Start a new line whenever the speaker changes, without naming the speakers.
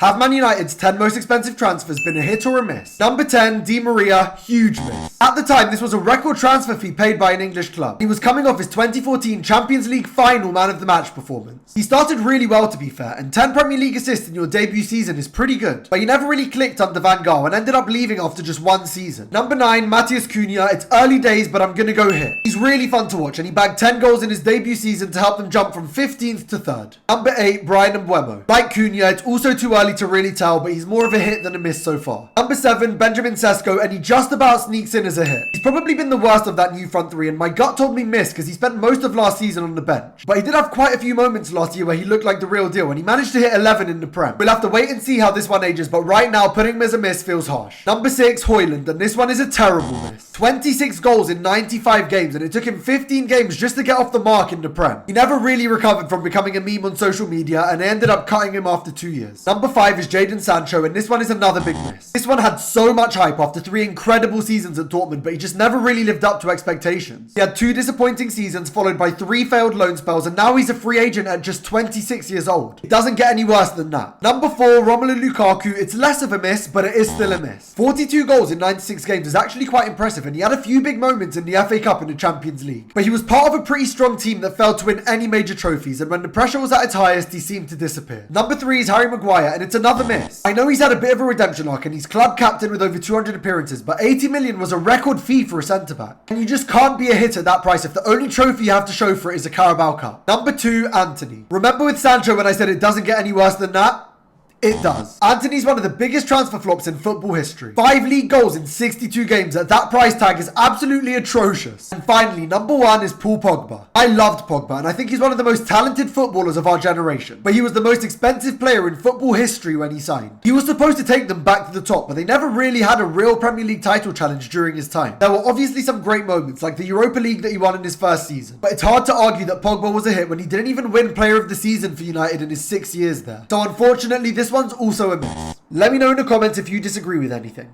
Have Man United's 10 most expensive transfers been a hit or a miss? Number 10, Di Maria, huge miss. At the time, this was a record transfer fee paid by an English club. He was coming off his 2014 Champions League final man of the match performance. He started really well, to be fair, and 10 Premier League assists in your debut season is pretty good. But he never really clicked under Van Gaal and ended up leaving after just one season. Number 9, Matheus Cunha. It's early days, but I'm gonna go here. He's really fun to watch and he bagged 10 goals in his debut season to help them jump from 15th to 3rd. Number 8, Bryan Mbeumo. Like Cunha, it's also too early to really tell, but he's more of a hit than a miss so far. Number 7, Benjamin Sesko, and he just about sneaks in as a hit. He's probably been the worst of that new front three, and my gut told me miss because he spent most of last season on the bench. But he did have quite a few moments last year where he looked like the real deal, and he managed to hit 11 in the Prem. We'll have to wait and see how this one ages, but right now putting him as a miss feels harsh. Number 6, Højlund, and this one is a terrible miss. 26 goals in 95 games, and it took him 15 games just to get off the mark in the Prem. He never really recovered from becoming a meme on social media, and they ended up cutting him after 2 years. Number 5 is Jadon Sancho, and this one is another big miss. This one had so much hype after 3 incredible seasons at Dortmund, but he just never really lived up to expectations. He had 2 disappointing seasons followed by 3 failed loan spells, and now he's a free agent at just 26 years old. It doesn't get any worse than that. Number 4, Romelu Lukaku. It's less of a miss, but it is still a miss. 42 goals in 96 games is actually quite impressive, and he had a few big moments in the FA Cup and the Champions League. But he was part of a pretty strong team that failed to win any major trophies, and when the pressure was at its highest, he seemed to disappear. Number 3 is Harry Maguire, and it's another miss. I know he's had a bit of a redemption arc, and he's club captain with over 200 appearances, but 80 million was a record fee for a centre-back. And you just can't be a hit at that price if the only trophy you have to show for it is a Carabao Cup. Number 2, Antony. Remember with Sancho when I said it doesn't get any worse than that? It does. Antony's one of the biggest transfer flops in football history. 5 league goals in 62 games at that price tag is absolutely atrocious. And finally, number 1 is Paul Pogba. I loved Pogba, and I think he's one of the most talented footballers of our generation. But he was the most expensive player in football history when he signed. He was supposed to take them back to the top, but they never really had a real Premier League title challenge during his time. There were obviously some great moments, like the Europa League that he won in his first season. But it's hard to argue that Pogba was a hit when he didn't even win Player of the Season for United in his 6 years there. So unfortunately, this one's also a miss. Let me know in the comments if you disagree with anything.